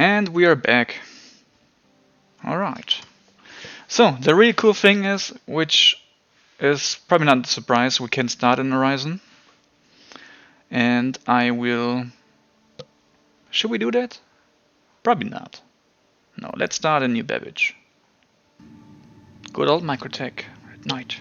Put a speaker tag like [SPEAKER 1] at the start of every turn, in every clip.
[SPEAKER 1] And we are back. Alright. So, the really cool thing is, which is probably not a surprise, we can start in Orison. And I will... Should we do that? Probably not. No, let's start a new Babbage. Good old Microtech at night.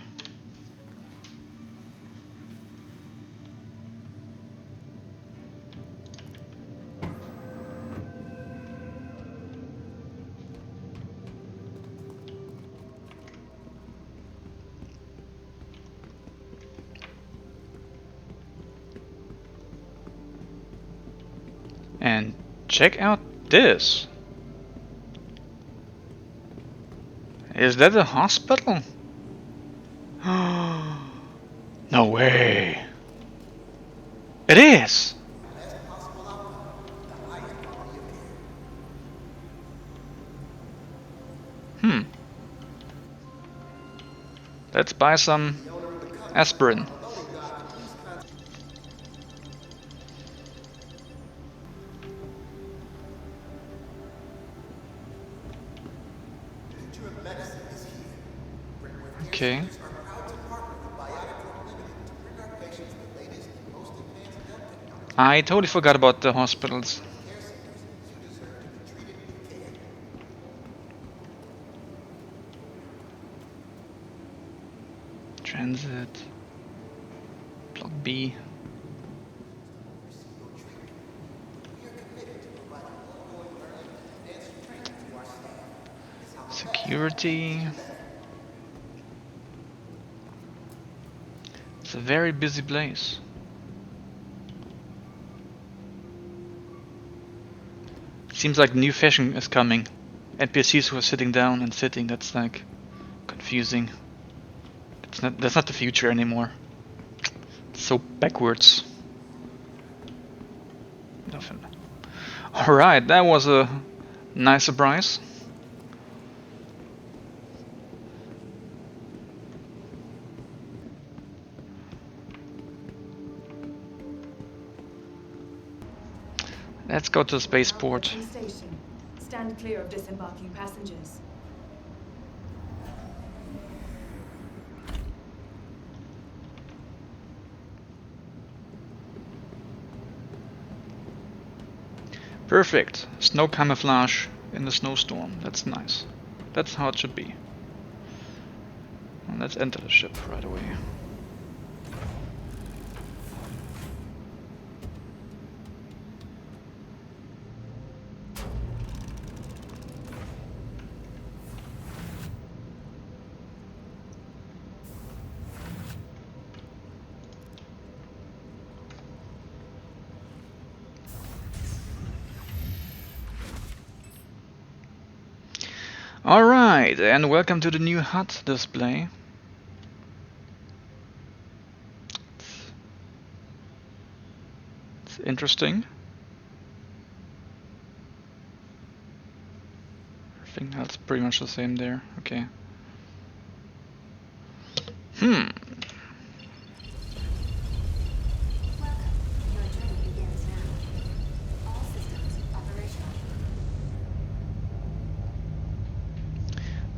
[SPEAKER 1] And check out this. Is that a hospital? No way. It is. Let's buy some aspirin. Okay. I totally forgot about the hospitals. Transit. Block B. Security. It's a very busy place. Seems like new fashion is coming. NPCs who are sitting down and sitting, that's like confusing. That's not the future anymore. It's so backwards. Nothing. Alright, that was a nice surprise. Let's go to the spaceport.
[SPEAKER 2] Station. Stand clear of disembarking passengers.
[SPEAKER 1] Perfect. Snow camouflage in the snowstorm. That's nice. That's how it should be. And let's enter the ship right away. Alright, and welcome to the new HUD display. It's interesting. Everything else pretty much the same there. Okay.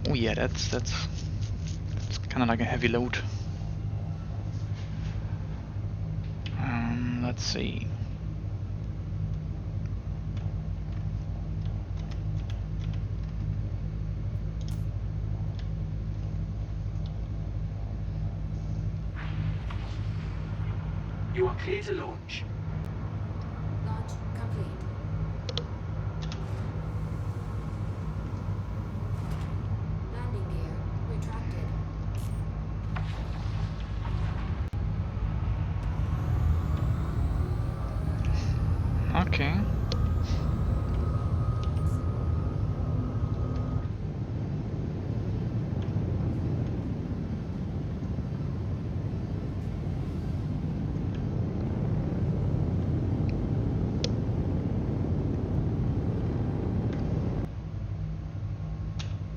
[SPEAKER 1] Oh yeah, that's kind of like a heavy load. Let's see.
[SPEAKER 3] You are clear to launch.
[SPEAKER 2] Launch complete. Landing gear retracted.
[SPEAKER 1] Okay.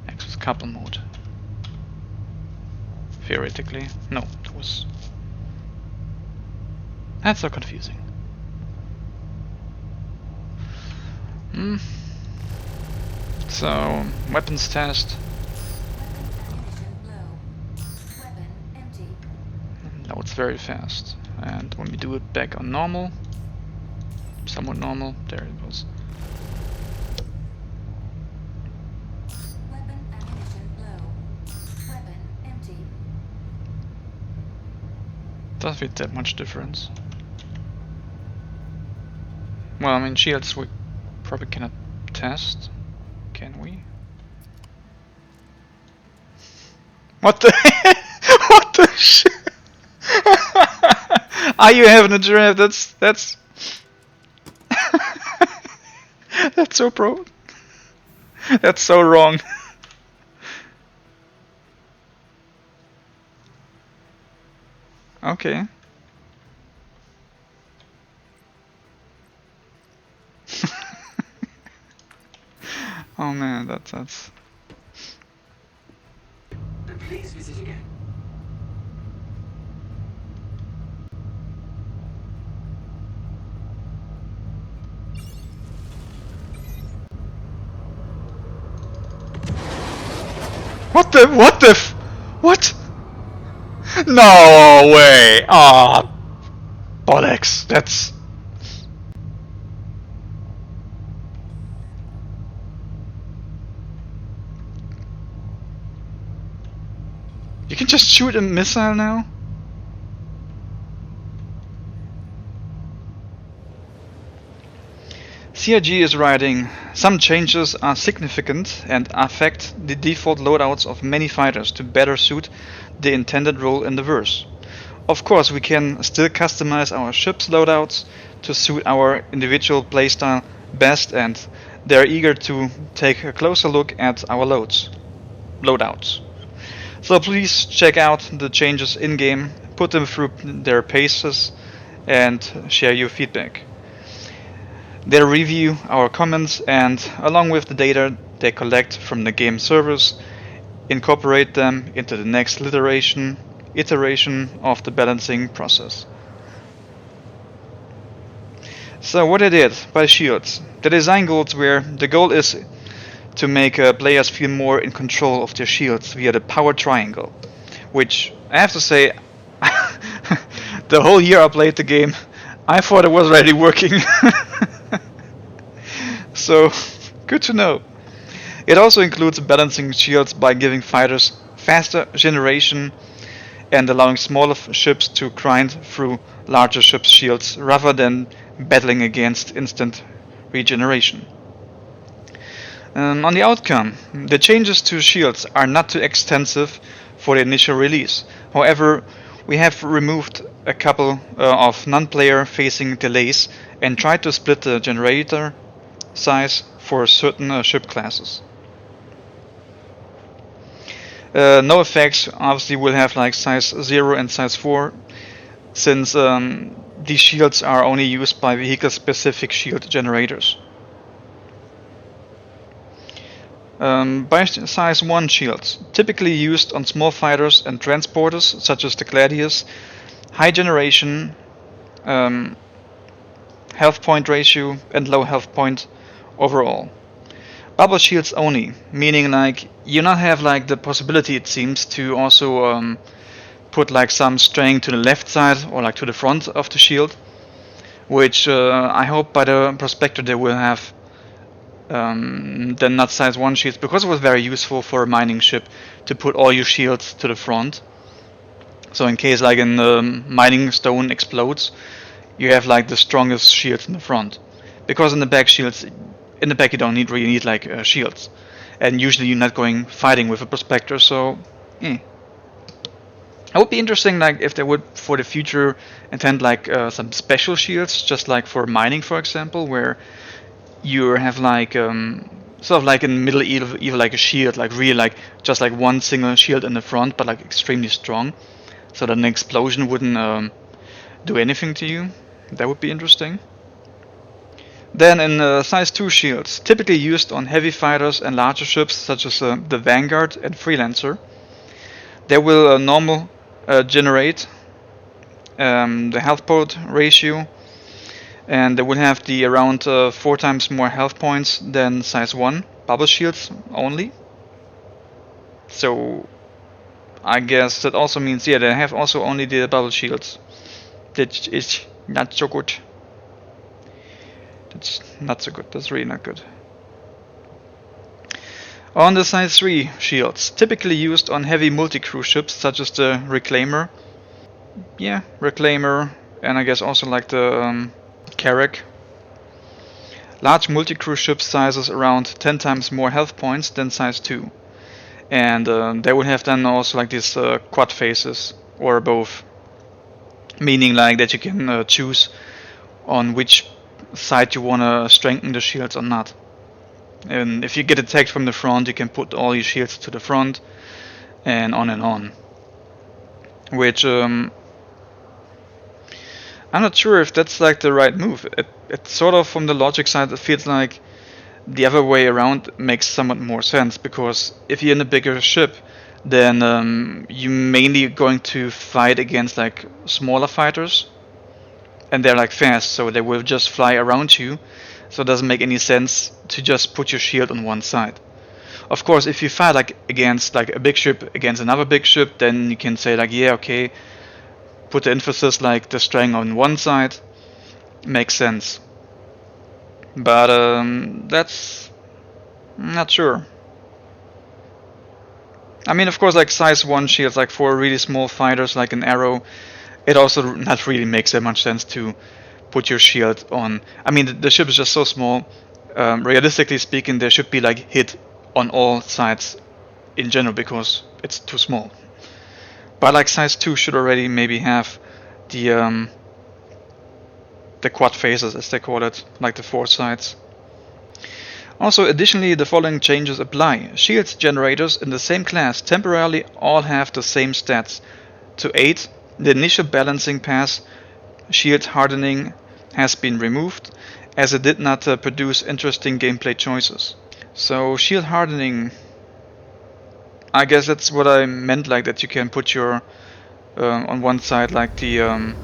[SPEAKER 1] Access couple mode. Theoretically. No, it was... That's so confusing. So, weapons test. Loads very fast. And when we do it back on normal, somewhat normal, there it goes. Doesn't feel that much difference. Well, I mean, shields we probably cannot test, can we? What the what the shit? Are you having a giraffe? That's that's so pro. That's so wrong. Okay. Oh man, that's.
[SPEAKER 3] Please visit again.
[SPEAKER 1] What? No way! Ah, bollocks. That's. You can just shoot a missile now? CRG is writing, some changes are significant and affect the default loadouts of many fighters to better suit the intended role in the verse. Of course, we can still customize our ship's loadouts to suit our individual playstyle best, and they're eager to take a closer look at our loadouts. So please check out the changes in-game, put them through their paces, and share your feedback. They review our comments and, along with the data they collect from the game servers, incorporate them into the next iteration of the balancing process. So what I did by shields. The design goals were, the goal is to make players feel more in control of their shields via the power triangle, which I have to say, the whole year I played the game, I thought it was already working. So, good to know. It also includes balancing shields by giving fighters faster generation and allowing smaller ships to grind through larger ships' shields rather than battling against instant regeneration. On the outcome, the changes to shields are not too extensive for the initial release. However, we have removed a couple of non-player facing delays and tried to split the generator size for certain ship classes. No effects obviously will have like size 0 and size 4, since these shields are only used by vehicle specific shield generators. By size 1 shields, typically used on small fighters and transporters such as the Gladius, high generation, health point ratio, and low health point overall. Bubble shields only, meaning like you not have like the possibility, it seems, to also put like some string to the left side or like to the front of the shield, which I hope by the prospector they will have the not size 1 shields, because it was very useful for a mining ship to put all your shields to the front. So in case like an mining stone explodes, you have like the strongest shields in the front, because in the back you don't really need like shields, and usually you're not going fighting with a prospector. So it would be interesting like if they would for the future intend like some special shields, just like for mining, for example, where you have like sort of like in middle either like a shield, like really like just like one single shield in the front, but like extremely strong, so that an explosion wouldn't do anything to you. That would be interesting. Then in size 2 shields, typically used on heavy fighters and larger ships such as the Vanguard and Freelancer, they will normal generate the health point ratio, and they will have the around 4 times more health points than size 1, bubble shields only. So I guess that also means, yeah, they have also only the bubble shields. That is not so good. That's not so good. That's really not good. On the size 3 shields, typically used on heavy multi-crew ships such as the Reclaimer. Yeah, Reclaimer, and I guess also like the Carrack. Large multi-crew ship sizes around 10 times more health points than size 2. And they would have then also like these quad faces, or both. Meaning like that you can choose on which side you want to strengthen the shields or not. And if you get attacked from the front, you can put all your shields to the front, and on and on. Which I'm not sure if that's like the right move. It sort of, from the logic side, it feels like the other way around makes somewhat more sense, because if you're in a bigger ship, then you're mainly going to fight against like smaller fighters, and they're like fast, so they will just fly around you. So it doesn't make any sense to just put your shield on one side. Of course, if you fight like against like a big ship against another big ship, then you can say like, yeah, okay, put the emphasis like the strength on one side. Makes sense. But that's not sure. I mean, of course, like size 1 shields, like for really small fighters like an Arrow, it also not really makes that much sense to put your shield on. I mean, the ship is just so small. Realistically speaking, there should be like hit on all sides in general, because it's too small. But like size 2 should already maybe have the quad faces, as they call it, like the 4 sides. Also, additionally, the following changes apply. Shield generators in the same class temporarily all have the same stats. To aid the initial balancing pass, shield hardening has been removed, as it did not produce interesting gameplay choices. So shield hardening, I guess that's what I meant, like that you can put your on one side like the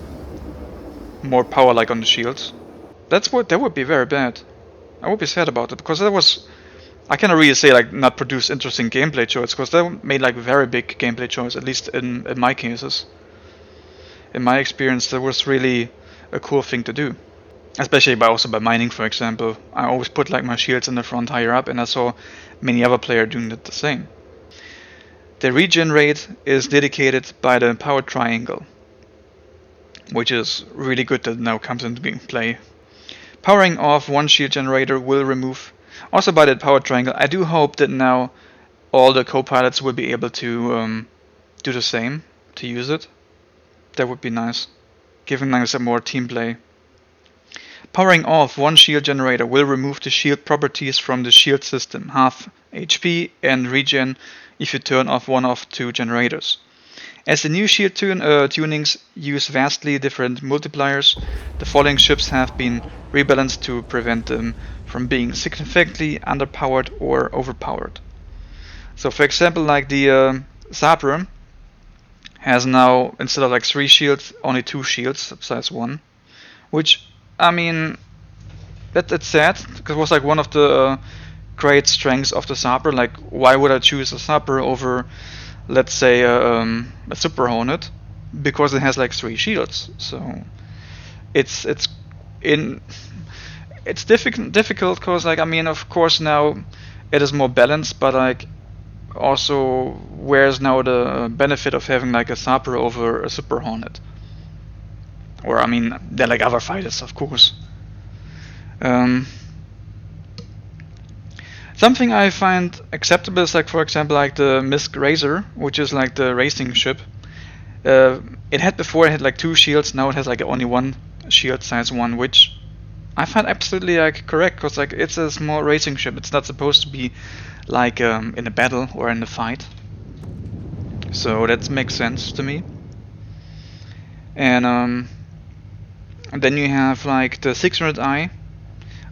[SPEAKER 1] more power like on the shields. That would be very bad. I would be sad about it, because that was, I cannot really say like not produce interesting gameplay choice, because that made like very big gameplay choice, at least in my cases. In my experience, that was really a cool thing to do. Especially by mining, for example. I always put like my shields in the front higher up, and I saw many other players doing that the same. The regen rate is dedicated by the power triangle, which is really good that now comes into play. Powering off one shield generator will remove, also by that power triangle. I do hope that now all the co-pilots will be able to do the same, to use it. That would be nice, giving us some more team play. Powering off one shield generator will remove the shield properties from the shield system, half HP and regen if you turn off one of 2 generators. As the new shield tunings use vastly different multipliers, the following ships have been rebalanced to prevent them from being significantly underpowered or overpowered. So for example, like the Sabre has now, instead of like 3 shields, only 2 shields, size 1. Which, I mean, that's sad, because it was like one of the great strengths of the Sabre. Like, why would I choose a Sabre over, let's say, a Super Hornet? Because it has like 3 shields. So it's difficult, because like, I mean, of course now it is more balanced, but like also, where's now the benefit of having like a Sabre over a Super Hornet? Or I mean, they're like other fighters, of course. Something I find acceptable is like, for example, like the Misk Razor, which is like the racing ship. It had like 2 shields, now it has like only 1 shield, size 1, which I find absolutely like correct, because like it's a small racing ship. It's not supposed to be like in a battle or in a fight. So that makes sense to me. And then you have like the 600i.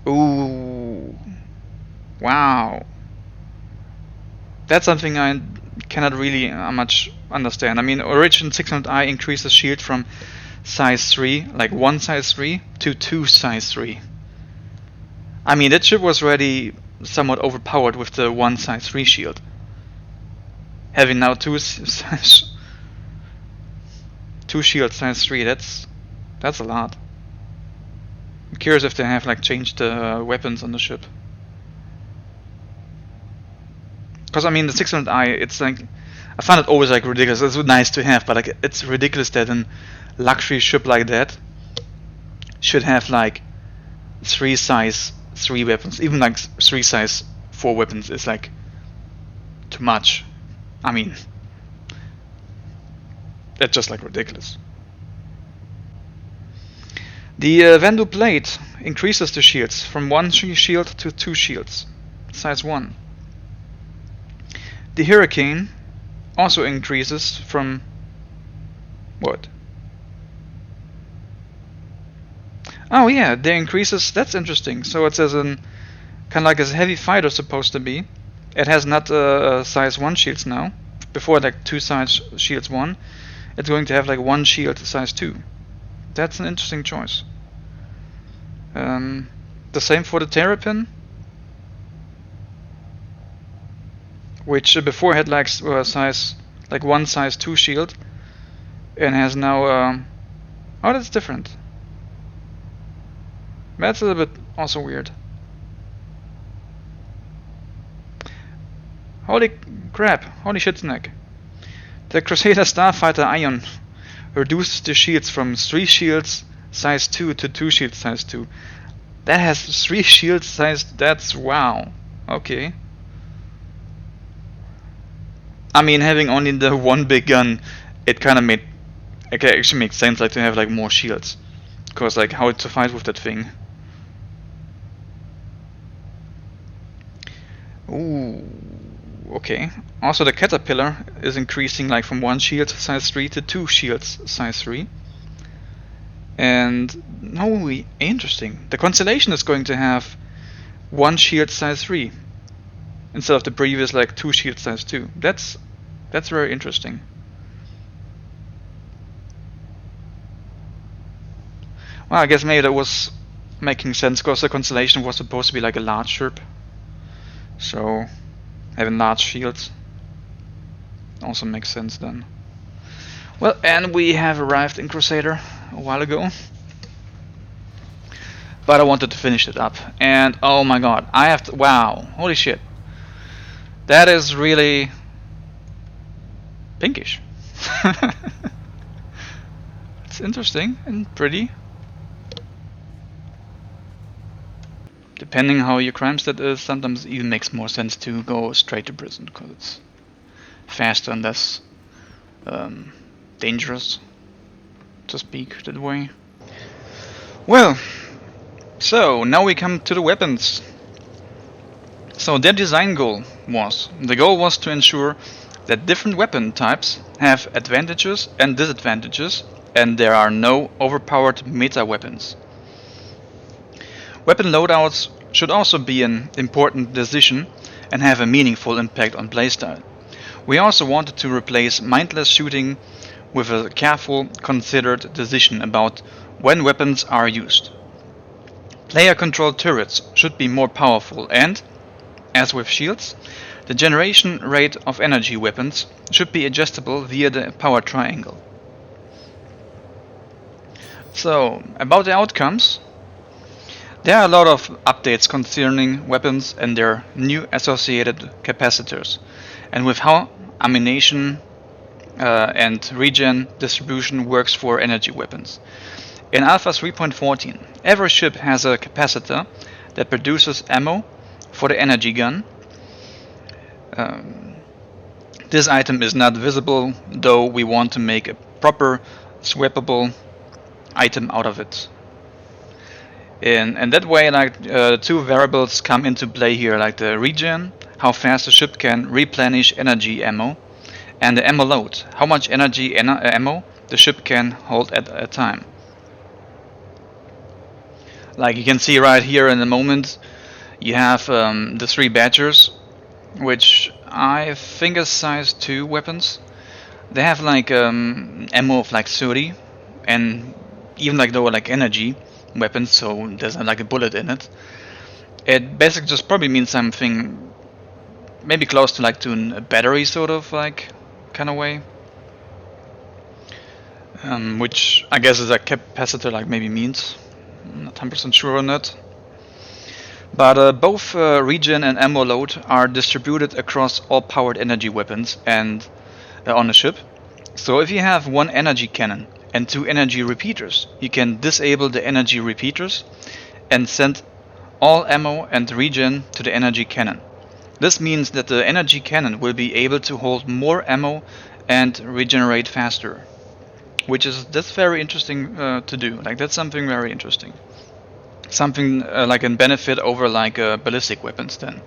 [SPEAKER 1] Ooh, wow. That's something I cannot really much understand. I mean, Origin 600i increases shield from size 3, like 1 size 3, to 2 size 3. I mean, that ship was already somewhat overpowered with the one size 3 shield. Having now two shields size 3, that's a lot. I'm curious if they have like changed the weapons on the ship. Because I mean the 600i, it's like, I find it always like ridiculous. It's nice to have, but like it's ridiculous that a luxury ship like that should have like 3 size 3 weapons. Even like 3 size 4 weapons is like too much. I mean, that's just like ridiculous. The Vandu plate increases the shields from 1 shield to 2 shields, size 1. The Hurricane also increases from what? Oh yeah, the increases, that's interesting. So it says kind of like a heavy fighter supposed to be. It has not size 1 shields now. Before like 2 size shields 1, it's going to have like 1 shield size 2. That's an interesting choice. The same for the Terrapin, which before had like size like 1 size 2 shield, and has now oh, that's different. That's a little bit also weird. Holy crap, holy shit snack. The Crusader Starfighter Ion reduces the shields from 3 shields size 2 to 2 shields size 2. That has 3 shields size, that's wow. Okay. I mean, having only the one big gun, it kind of actually makes sense like to have like more shields. Because like how to fight with that thing. Ooh, okay. Also the Caterpillar is increasing like from 1 shield size 3 to 2 shields size 3. And holy, interesting. The Constellation is going to have 1 shield size 3 instead of the previous like 2 shield size 2. That's very interesting. Well, I guess maybe that was making sense because the Constellation was supposed to be like a large ship. So having large shields also makes sense then. Well, and we have arrived in Crusader a while ago. But I wanted to finish it up. And oh my god, I have to, wow, holy shit. That is really pinkish. It's interesting and pretty. Depending how your crime stat is, sometimes it even makes more sense to go straight to prison because it's faster and less dangerous, to speak that way. Well, so now we come to the weapons. So their design goal was, to ensure that different weapon types have advantages and disadvantages, and there are no overpowered meta weapons. Weapon loadouts should also be an important decision and have a meaningful impact on playstyle. We also wanted to replace mindless shooting with a careful, considered decision about when weapons are used. Player-controlled turrets should be more powerful and, as with shields, the generation rate of energy weapons should be adjustable via the power triangle. So, about the outcomes. There are a lot of updates concerning weapons and their new associated capacitors, and with how ammunition and regen distribution works for energy weapons. In Alpha 3.14, every ship has a capacitor that produces ammo for the energy gun. This item is not visible, though we want to make a proper swappable item out of it. And that way, like two variables come into play here, like the regen, how fast the ship can replenish energy ammo, and the ammo load, how much energy ammo the ship can hold at a time. Like you can see right here in the moment, you have the 3 badgers, which I think is size 2 weapons. They have like ammo of like 30, and even like though like energy weapons, so there's like a bullet in it. It basically just probably means something maybe close to like to a battery sort of like kind of way. Which I guess is a capacitor like maybe means. I'm not 100% sure on that. But both regen and ammo load are distributed across all powered energy weapons and on a ship. So if you have one energy cannon and two energy repeaters, you can disable the energy repeaters and send all ammo and regen to the energy cannon. This means that the energy cannon will be able to hold more ammo and regenerate faster, which is that's very interesting to do. Like that's something very interesting. Something like a benefit over like ballistic weapons then.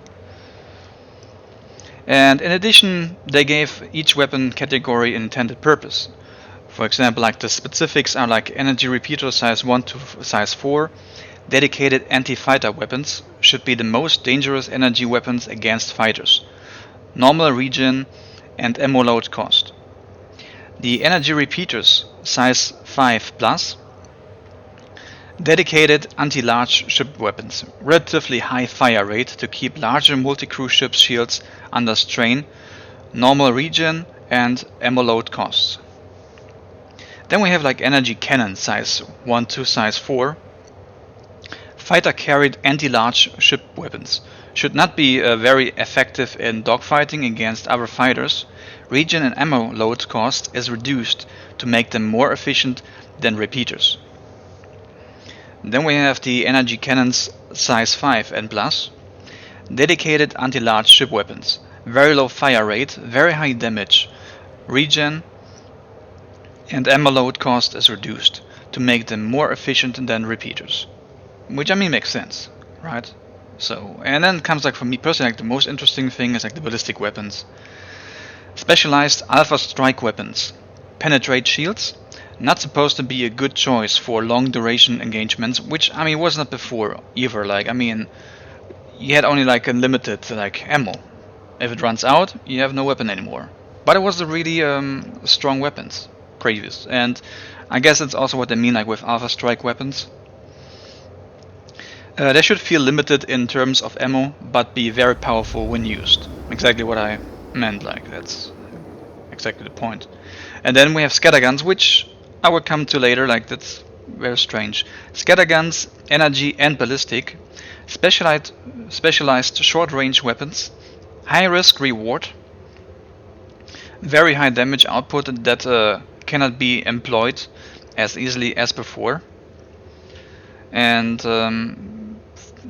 [SPEAKER 1] And in addition, they gave each weapon category an intended purpose. For example, like the specifics are like energy repeater size 1 to size 4. Dedicated anti-fighter weapons should be the most dangerous energy weapons against fighters. Normal regen and ammo load cost. The energy repeaters size 5 plus. Dedicated anti-large ship weapons, relatively high fire rate to keep larger multi-crew ship shields under strain, normal regen and ammo load costs. Then we have like energy cannon size 1 to size 4. Fighter carried anti-large ship weapons. Should not be very effective in dogfighting against other fighters. Regen and ammo load cost is reduced to make them more efficient than repeaters. Then we have the energy cannons size 5 and plus. Dedicated anti-large ship weapons. Very low fire rate, very high damage. Regen and ammo load cost is reduced to make them more efficient than repeaters. Which I mean makes sense, right? So, and then comes like for me personally like the most interesting thing is like the ballistic weapons. Specialized alpha strike weapons. Penetrate shields. Not supposed to be a good choice for long duration engagements, which I mean was not before either. Like I mean, you had only like a limited like ammo. If it runs out, you have no weapon anymore. But it was a really strong weapons previous, and I guess it's also what they mean like with alpha strike weapons. They should feel limited in terms of ammo, but be very powerful when used. Exactly what I meant. Like that's exactly the point. And then we have scatterguns, which I will come to later, like that's very strange. Scatterguns, energy and ballistic, specialized short-range weapons, high risk reward, very high damage output that cannot be employed as easily as before. And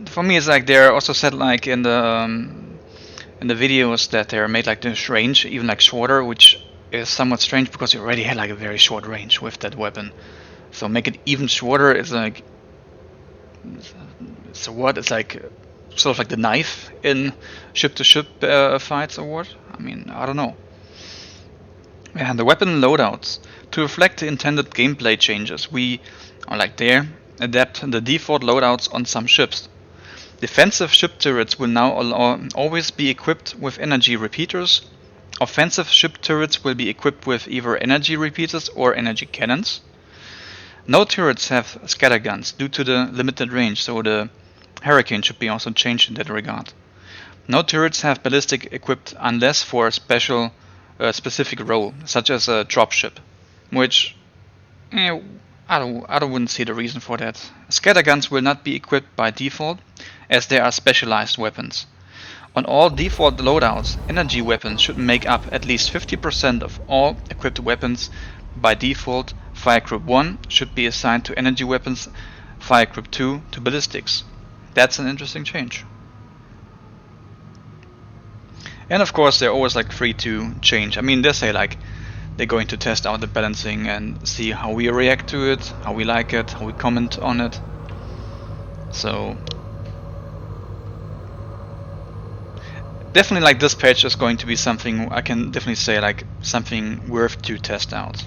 [SPEAKER 1] for me, it's like they're also said like in the videos that they're made like this range even like shorter, which is somewhat strange because you already had like a very short range with that weapon. So make it even shorter is like, so what? It's like sort of like the knife in ship-to-ship fights or what? I mean, I don't know. And the weapon loadouts. To reflect the intended gameplay changes, we are like there adapt the default loadouts on some ships. Defensive ship turrets will now always be equipped with energy repeaters. Offensive ship turrets will be equipped with either energy repeaters or energy cannons. No turrets have scatterguns due to the limited range, so the Hurricane should be also changed in that regard. No turrets have ballistic equipped unless for a specific role, such as a dropship, which I wouldn't see the reason for that. Scatterguns will not be equipped by default, as they are specialized weapons. On all default loadouts, energy weapons should make up at least 50% of all equipped weapons. By default, Fire Group 1 should be assigned to energy weapons, Fire Group 2 to ballistics. That's an interesting change. And of course they're always like free to change. I mean, they say like they're going to test out the balancing and see how we react to it, how we like it, how we comment on it. So definitely like this patch is going to be something I can definitely say like something worth to test out.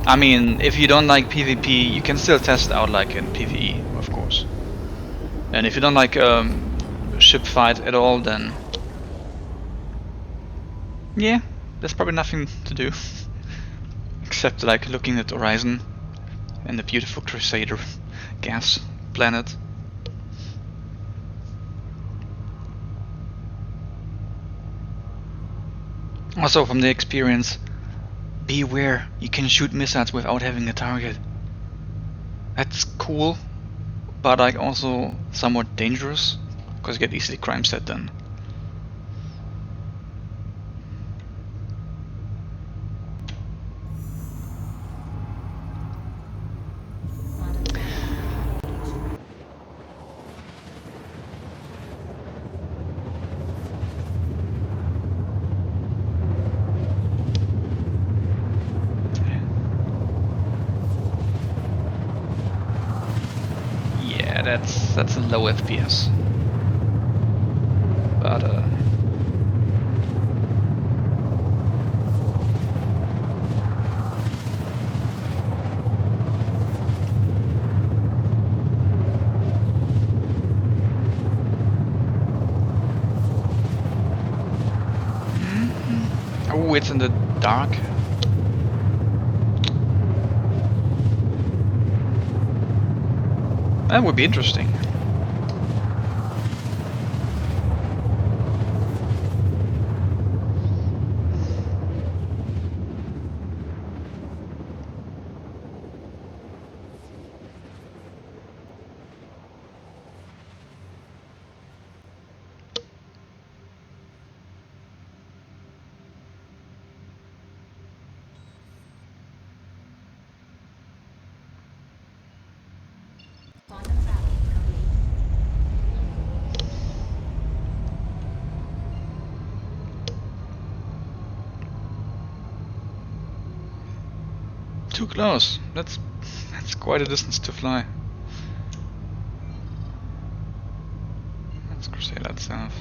[SPEAKER 1] I mean, if you don't like PvP, you can still test out like in PvE, of course. And if you don't like ship fight at all, then yeah, there's probably nothing to do except like looking at Orison and the beautiful Crusader gas planet. Also from the experience, beware, you can shoot missiles without having a target. That's cool, but like also somewhat dangerous, because you get easily crime set then. Yeah, that's a low FPS. But oh, it's in the dark. That would be interesting. Too close. That's quite a distance to fly. That's Crusader itself.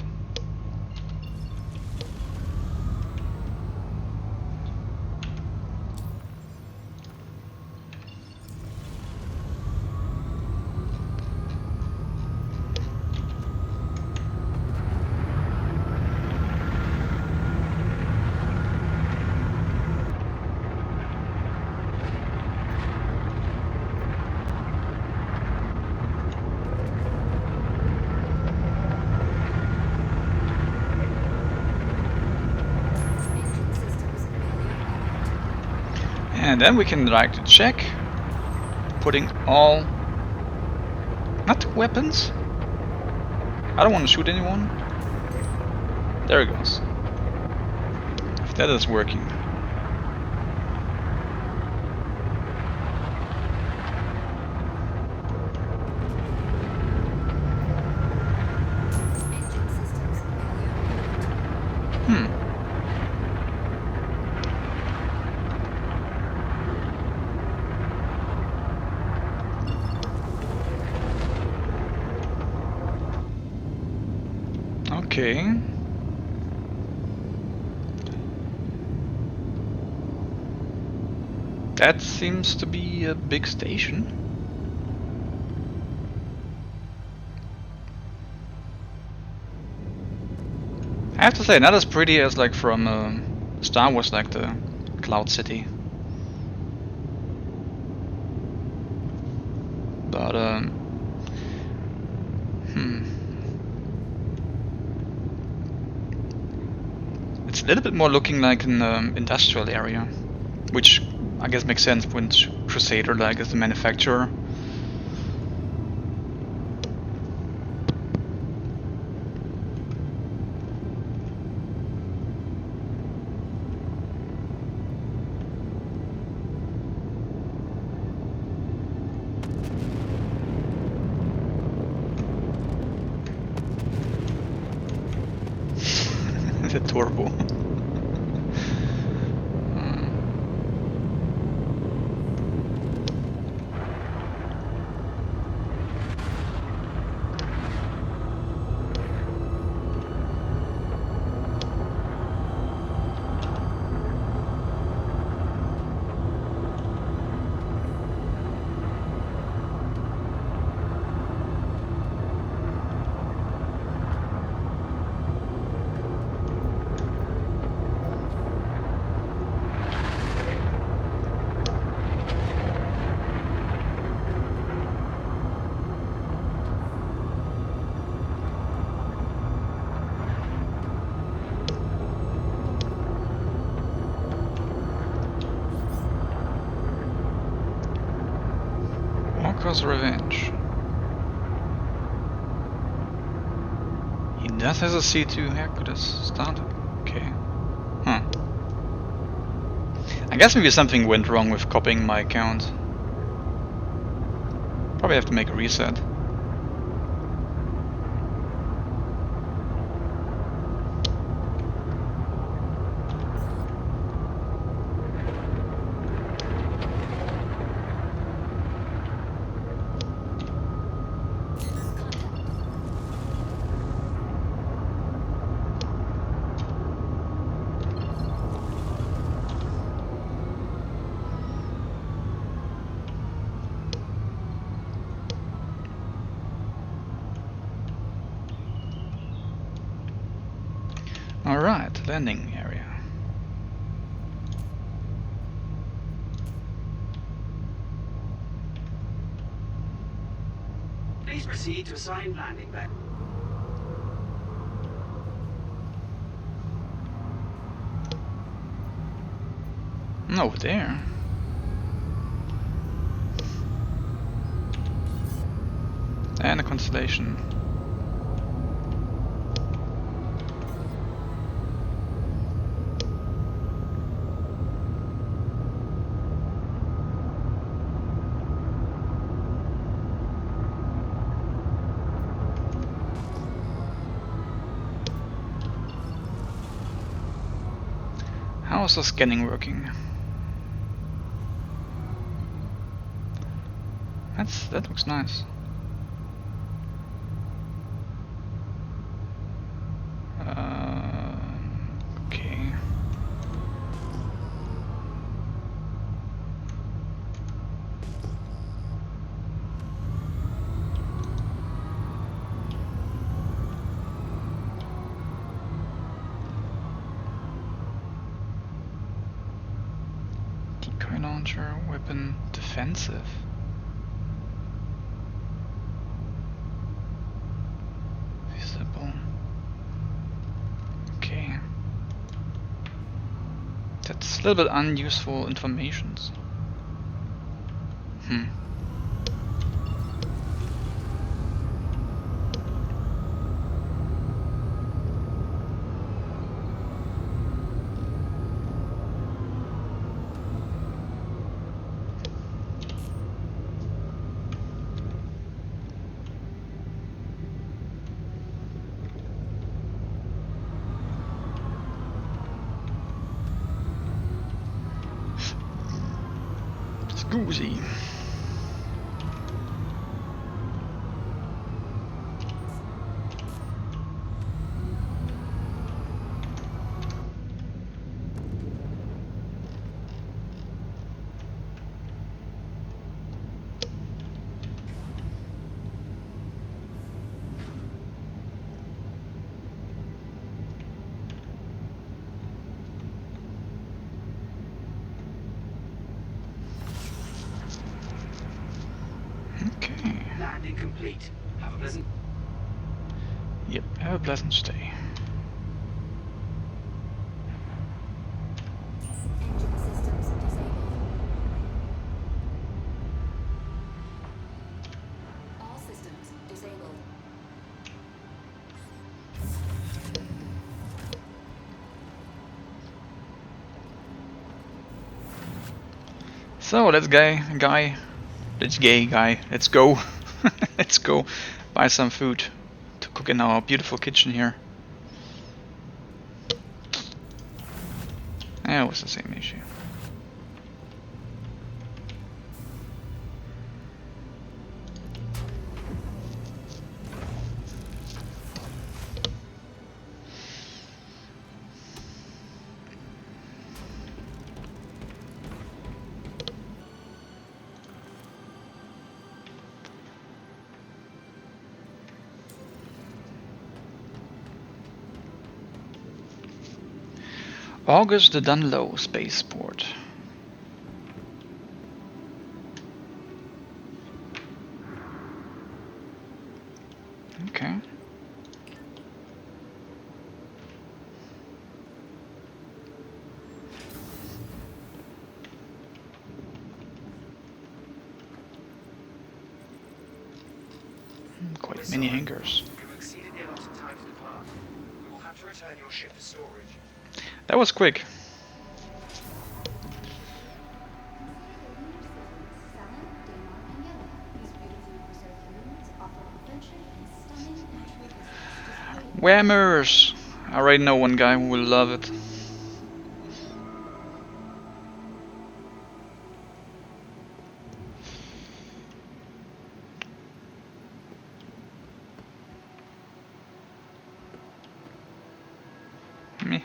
[SPEAKER 1] And then we can like check, putting all, not weapons. I don't want to shoot anyone. There it goes. If that is working. Okay. That seems to be a big station. I have to say, not as pretty as like from Star Wars, like the Cloud City. But it's a little bit more looking like an industrial area, which I guess makes sense when Crusader like is the manufacturer. The turbo. Uncle's Revenge. He does has a C2 Hercules starter. Okay. Huh. I guess maybe something went wrong with copying my account. Probably have to make a reset. Alright, landing area.
[SPEAKER 3] Please proceed to assigned landing bay.
[SPEAKER 1] Over there. And a constellation. How is the scanning working? That looks nice. Okay. Decoy launcher, weapon, defensive. Visible. Okay. That's a little bit unuseful informations. Scoozy. Okay.
[SPEAKER 3] Landing complete. Have a pleasant.
[SPEAKER 1] Yep, have a pleasant stay.
[SPEAKER 4] Engine systems disabled. All systems disabled.
[SPEAKER 1] So let's let's go. Let's go buy some food to cook in our beautiful kitchen here. It was the same issue. August the Dunlow spaceport. Okay. Mini hangars.
[SPEAKER 3] You've exceeded the allotted time to depart. We will have to return your ship to storage.
[SPEAKER 1] That was quick.
[SPEAKER 4] Salmon, Daymar, and Yellow. These beautifully preserved ruins offer adventure and stunning natural vistas displayed.
[SPEAKER 1] Whammers! I already know one guy who will love it. Me.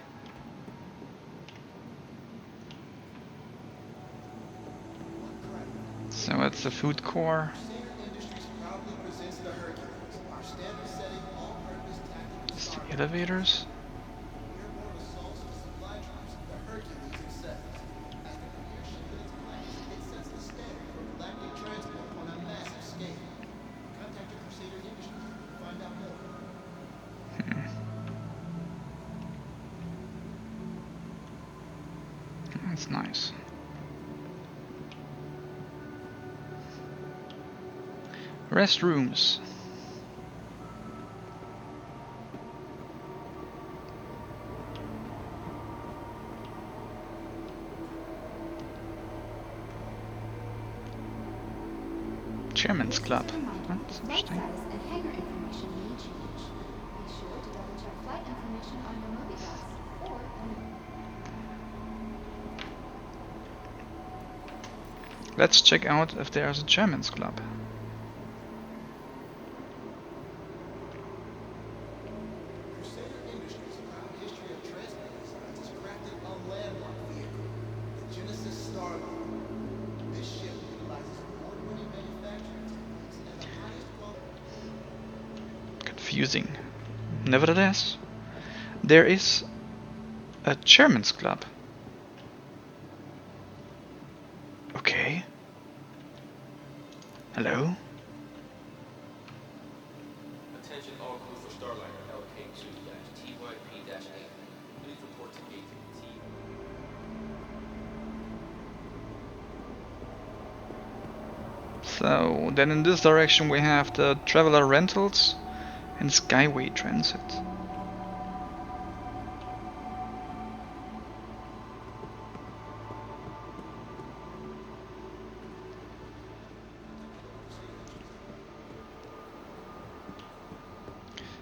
[SPEAKER 1] So that's the food core. It's the elevators. That's nice. Restrooms. Chairman's Club. That's
[SPEAKER 4] Flight
[SPEAKER 1] interesting.
[SPEAKER 4] status and hangar information may change. Be sure to double check flight information on your Loadouts or
[SPEAKER 1] Let's check out if there's a Chairman's Club.
[SPEAKER 5] Crusader Industries' proud history of transports has crafted a landmark vehicle, the Genesis StarCitizen. This ship utilizes award-winning manufacturing techniques and the highest quality.
[SPEAKER 1] Confusing. Nevertheless, there is a Chairman's Club. Okay. Hello?
[SPEAKER 6] Attention all crew for Starliner LK2-TYP-8. Please report to gate T.
[SPEAKER 1] So then in this direction we have the Traveler Rentals and Skyway Transit.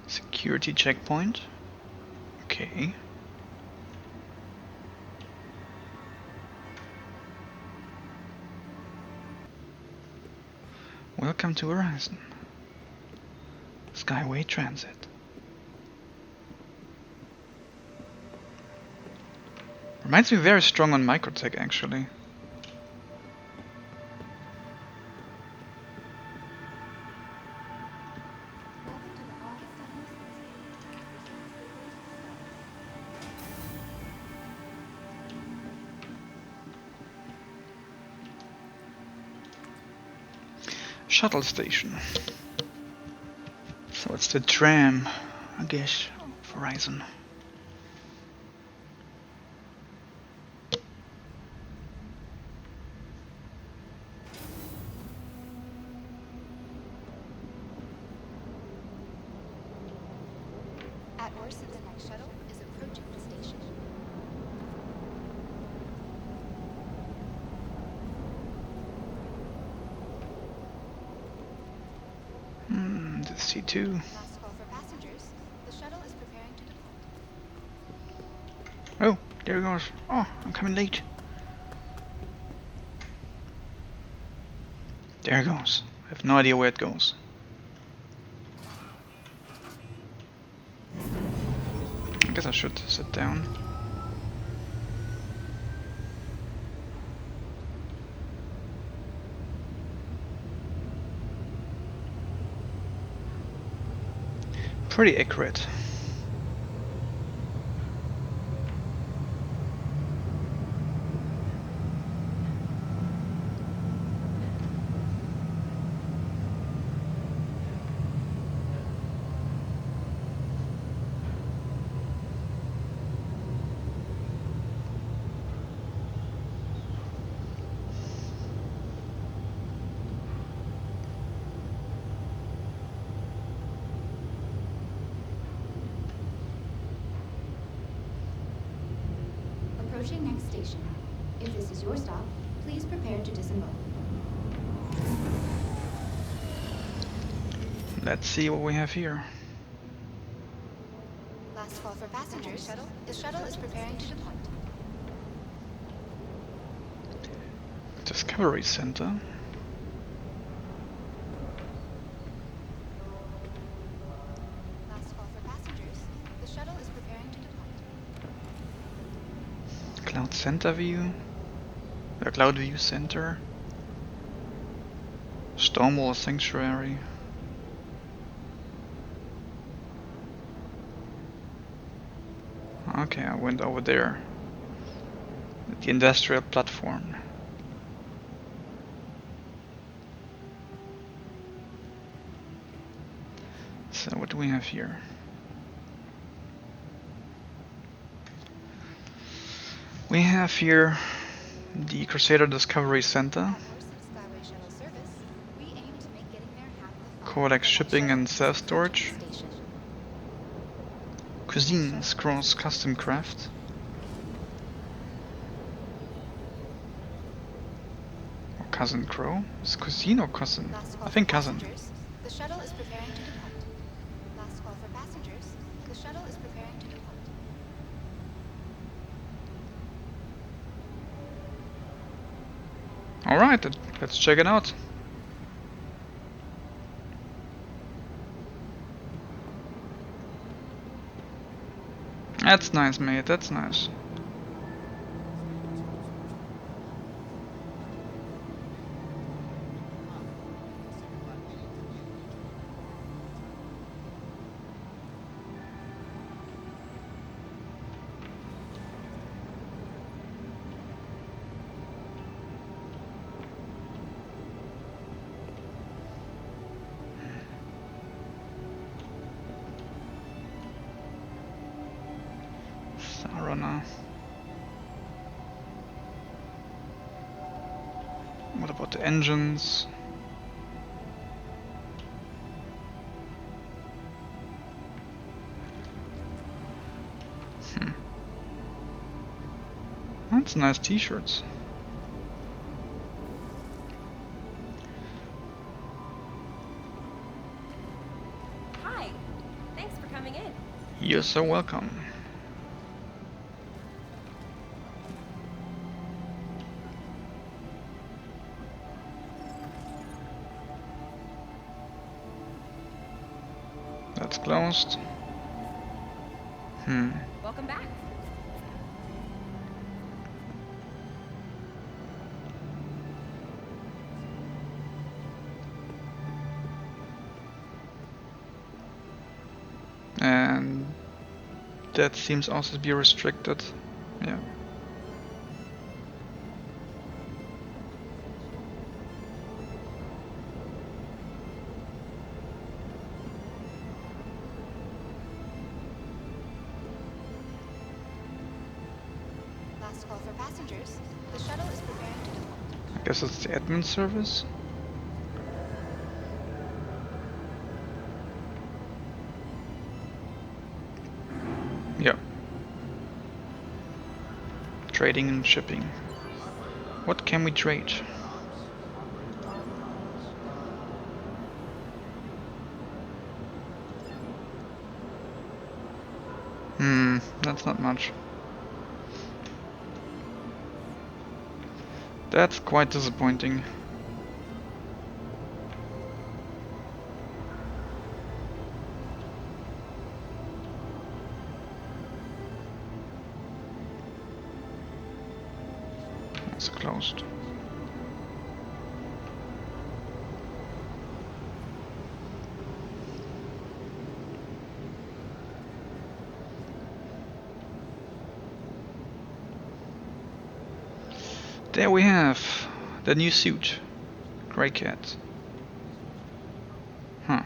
[SPEAKER 1] Security checkpoint. Okay. Welcome to Orison. Skyway Transit. Reminds me very strong on Microtech actually. Shuttle station. So it's the tram, I guess, of Horizon.
[SPEAKER 4] At Orison, the next shuttle is approaching the station.
[SPEAKER 1] The C2.
[SPEAKER 4] Last call for passengers. The shuttle is preparing to depart.
[SPEAKER 1] Oh, there it goes. Oh, I'm coming late. There it goes. I have no idea where it goes. I guess I should sit down. Pretty accurate.
[SPEAKER 4] Approaching next station. If this is your stop, please prepare to disembark.
[SPEAKER 1] Let's see what we have here.
[SPEAKER 4] Last call for passengers. The shuttle is preparing to depart.
[SPEAKER 1] Discovery Center.
[SPEAKER 4] Last call for passengers. The shuttle is preparing to depart.
[SPEAKER 1] Cloud Center View. Cloud View Center. Stormwall Sanctuary. Okay, I went over there. The industrial platform. So what do we have here? We have here the Crusader Discovery Center.
[SPEAKER 4] Skyway shuttle service. We aim to make getting there half the fun.
[SPEAKER 1] Codex shipping and
[SPEAKER 4] Shuttle
[SPEAKER 1] self-storage.
[SPEAKER 4] station.
[SPEAKER 1] Cuisine Scrolls Custom Craft. Or Cousin Crow? Is it Cuisine or Cousin?
[SPEAKER 4] Last call
[SPEAKER 1] I think
[SPEAKER 4] for
[SPEAKER 1] Cousin.
[SPEAKER 4] passengers. The shuttle is preparing to depart. Last call for passengers. The shuttle is preparing to depart.
[SPEAKER 1] Alright, let's check it out. That's nice, mate, that's nice. Runner. What about the engines? That's nice t-shirts.
[SPEAKER 7] Hi. Thanks for coming in.
[SPEAKER 1] You're so welcome. That's closed.
[SPEAKER 7] Welcome back.
[SPEAKER 1] And that seems also to be restricted. Yeah.
[SPEAKER 4] Last call for passengers. The shuttle is preparing to depart.
[SPEAKER 1] I guess it's the admin service. Yeah. Trading and shipping. What can we trade? That's not much. That's quite disappointing. It's closed. There we have the new suit. Grey Cat. Huh.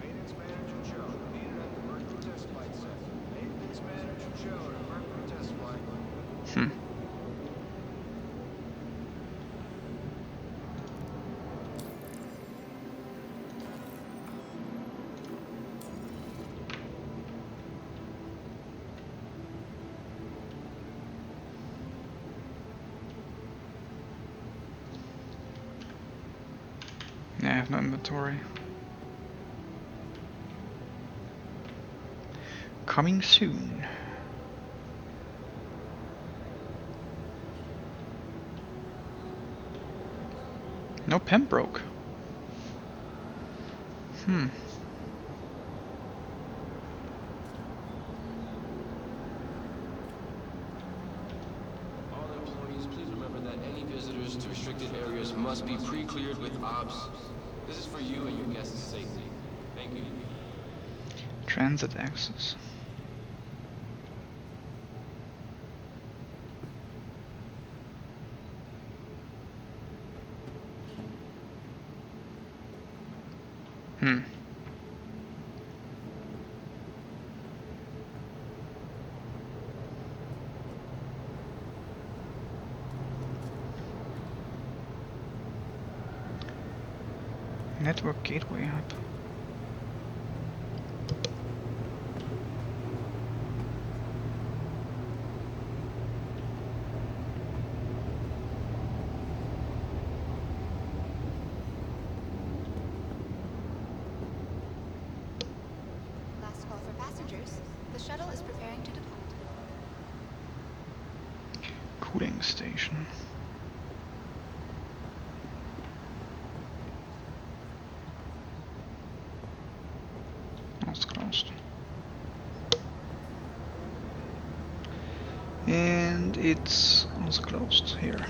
[SPEAKER 3] Maintenance Manager Joe, needed at the Mercury Test Flight Center. Maintenance Manager Joe to Mercury Test Flight.
[SPEAKER 1] I have no inventory. Coming soon. No Pembroke.
[SPEAKER 6] All employees, please remember that any visitors to restricted areas must be pre-cleared with OBS. This is for you and your guests' safety. Thank you.
[SPEAKER 1] Transit access. Network gateway hub.
[SPEAKER 4] Last call for passengers. The shuttle is preparing to depart.
[SPEAKER 1] Cooling station. It's closed. And it's also closed here.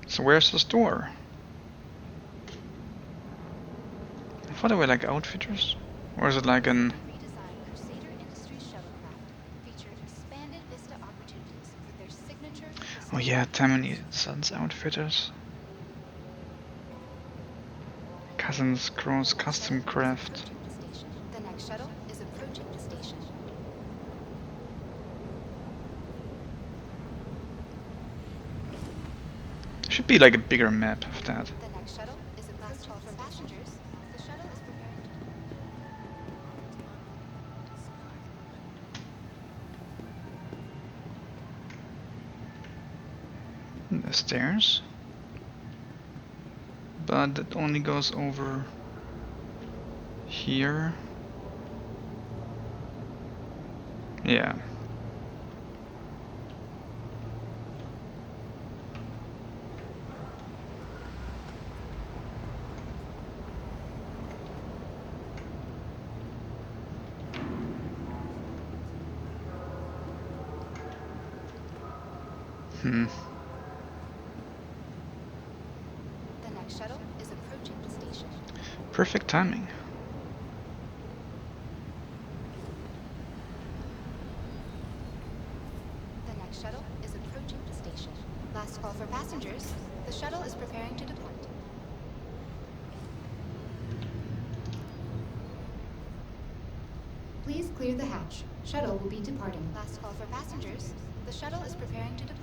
[SPEAKER 1] So where's the store? I thought they were like outfitters. Or is it like an...
[SPEAKER 4] Redesigned Crusader Industries shuttlecraft feature expanded vista opportunities with their signature.
[SPEAKER 1] Oh yeah, Tammany Sons Outfitters. Cousins Cross Custom Craft.
[SPEAKER 4] The next shuttle is approaching the station.
[SPEAKER 1] Should be like a bigger map of that.
[SPEAKER 4] The next shuttle is a last call for passengers. The shuttle is preparing to
[SPEAKER 1] The stairs. But it only goes over here. Yeah.
[SPEAKER 4] The next shuttle is approaching the station.
[SPEAKER 1] Perfect timing.
[SPEAKER 4] The next shuttle is approaching the station. Last call for passengers. The shuttle is preparing to depart. Please clear the hatch. Shuttle will be departing. Last call for passengers. The shuttle is preparing to depart.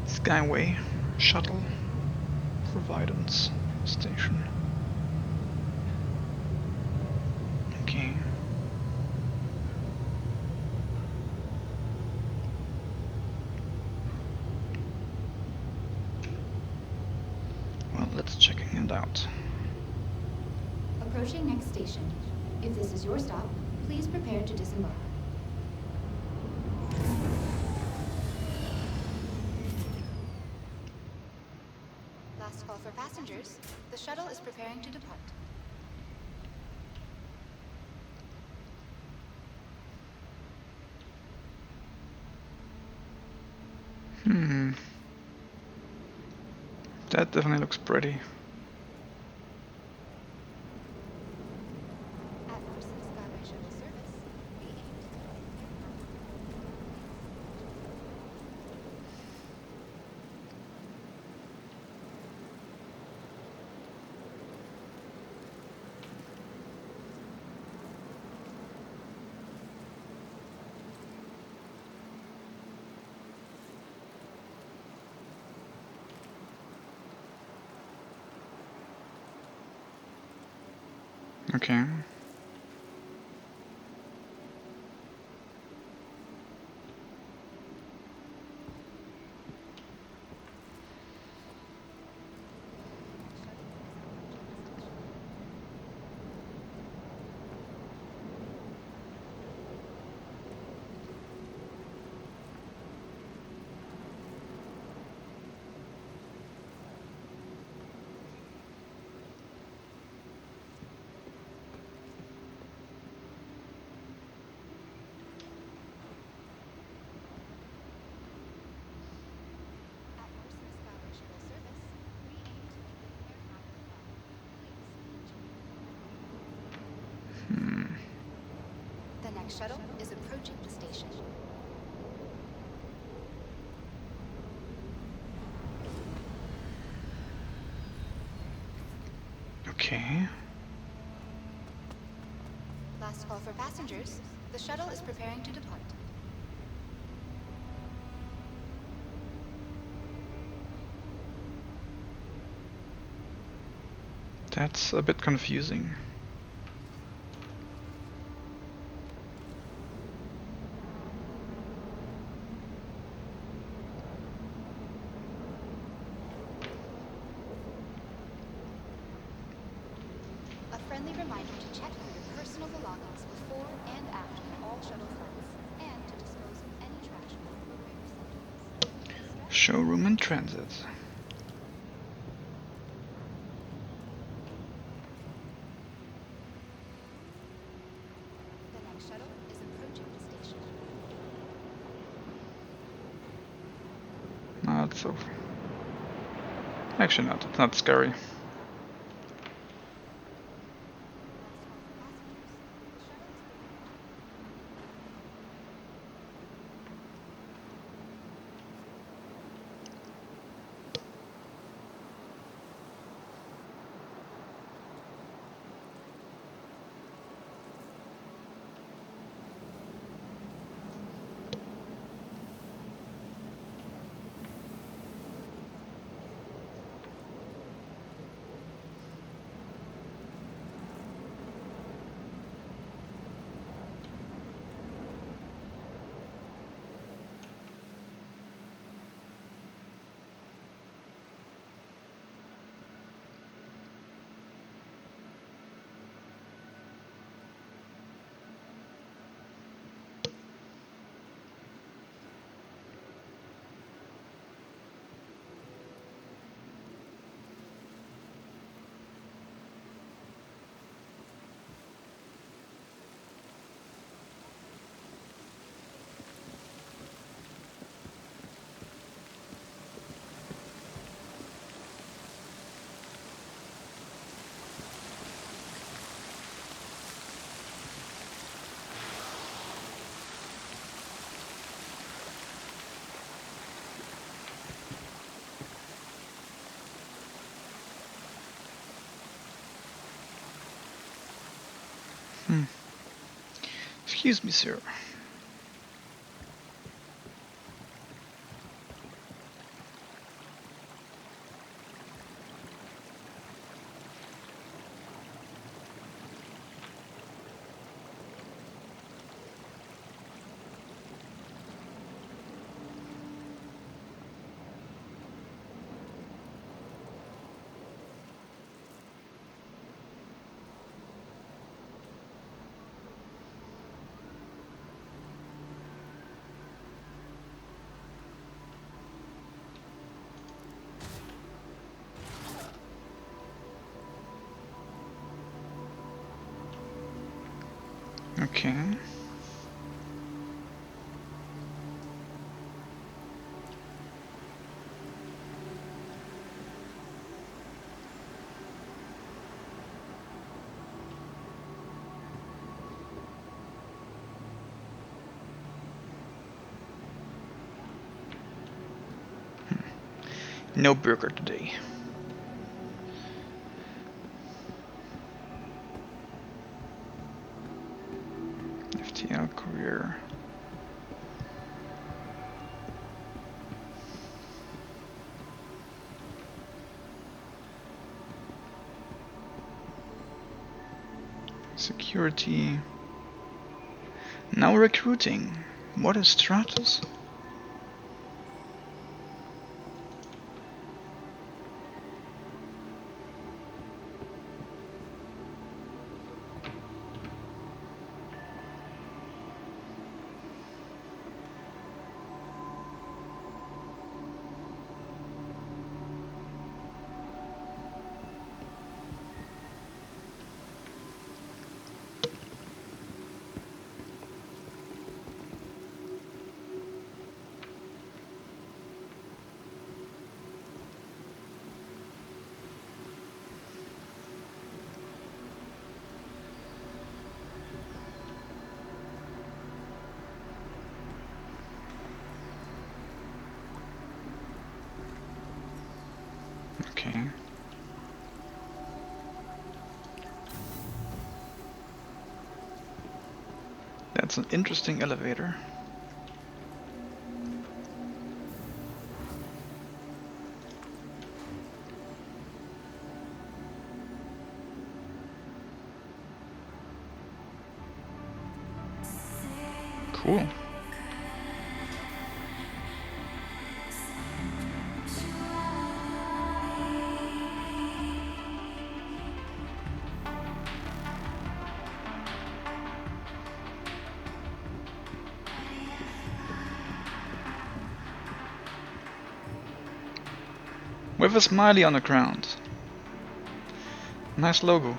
[SPEAKER 1] Skyway Shuttle Providence Station. Okay. Well, let's check it out.
[SPEAKER 4] Approaching next station. If this is your stop, please prepare to disembark. Last call for passengers. The shuttle is preparing to depart.
[SPEAKER 1] Hmm. That definitely looks pretty.
[SPEAKER 4] At Orison Skyway Shuttle Service, we aim to complete aircraft.
[SPEAKER 1] Okay.
[SPEAKER 4] At Orison Skyway Shuttle Service, we aim to complete aircraft Please enjoy. The next shuttle is approaching the station.
[SPEAKER 1] Okay.
[SPEAKER 4] Last call for passengers. The shuttle is preparing to depart.
[SPEAKER 1] That's a bit confusing.
[SPEAKER 4] A friendly reminder to check for your personal belongings before and after all shuttle flights, and to dispose of any trash in appropriate receptacles.
[SPEAKER 1] Showroom and transit.
[SPEAKER 4] The next shuttle is approaching the station.
[SPEAKER 1] Not so. Actually, not. It's not scary.
[SPEAKER 4] Last call for passengers. The shuttle is preparing to
[SPEAKER 1] Excuse me, sir. Okay. No burger today. FTL career. Security. Now recruiting. What is Stratus? Okay. That's an interesting elevator. Cool. With a smiley on the ground. Nice logo.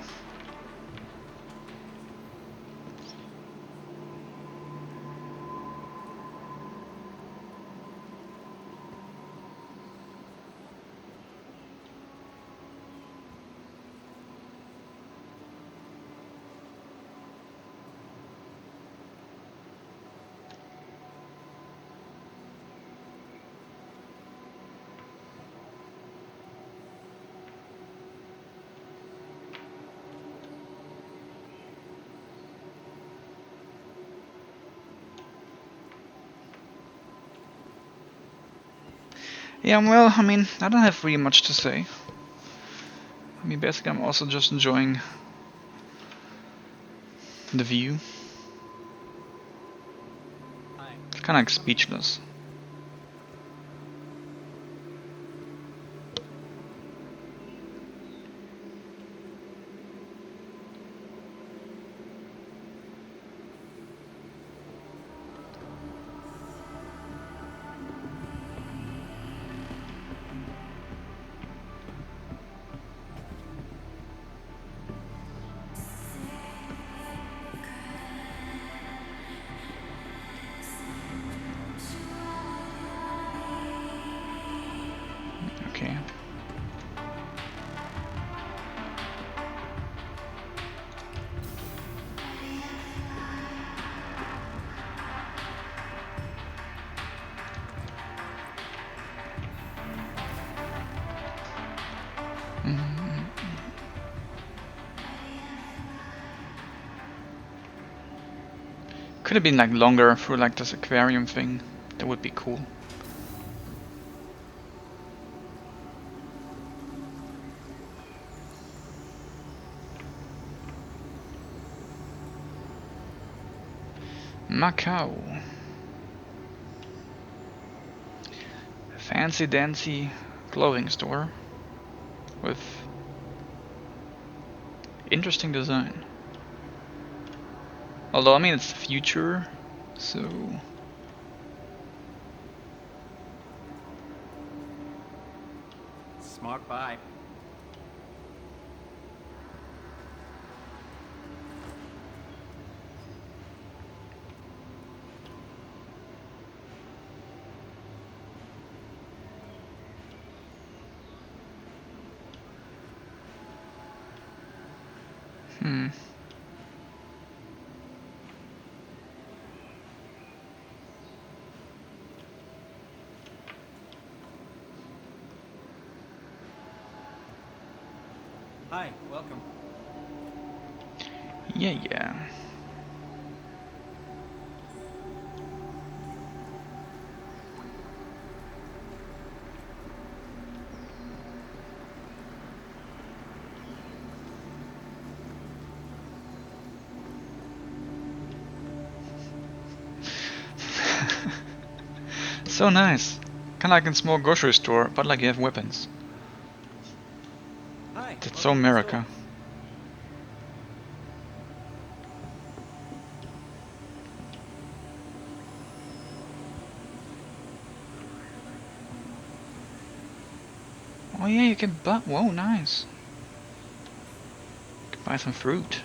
[SPEAKER 1] Yeah, well, I mean, I don't have really much to say. I mean, basically I'm also just enjoying the view. It's kinda like speechless. Okay. Could have been like longer through like this aquarium thing. That would be cool. Macau. Fancy dancy clothing store with interesting design. Although I mean it's the future, so
[SPEAKER 8] Smart buy. Hi, welcome.
[SPEAKER 1] Yeah. So nice. Kinda like in small grocery store, but like you have weapons.
[SPEAKER 8] Hi,
[SPEAKER 1] That's so
[SPEAKER 8] welcome to the store.
[SPEAKER 1] America. Oh yeah, you can buy. Whoa, nice. You can buy some fruit.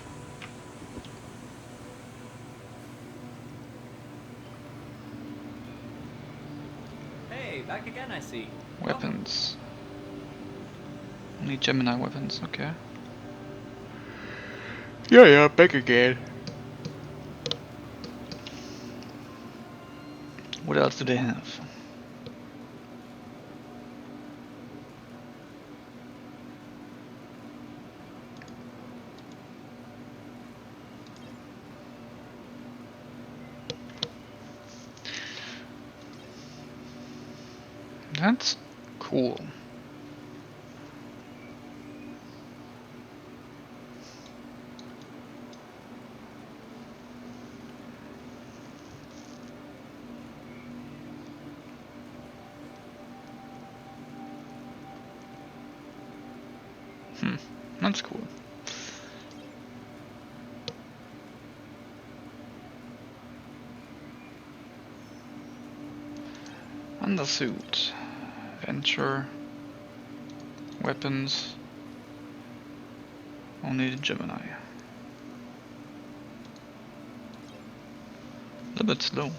[SPEAKER 8] Hey, back again, I see. Welcome.
[SPEAKER 1] Weapons. Only Gemini weapons. Okay. Yeah, back again. What else do they have? That's cool. That's cool. Undersuit. Venture. Weapons. Only the Gemini. A little bit slow.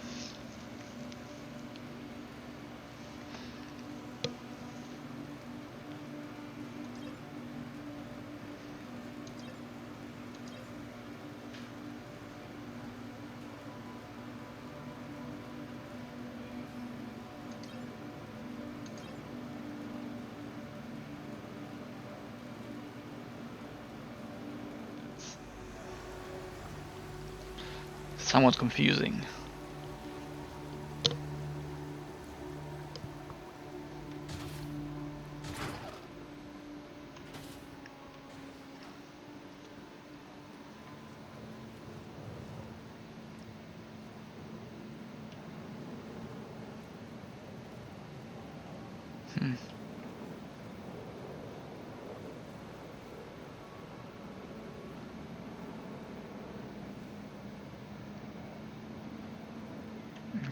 [SPEAKER 1] Somewhat confusing.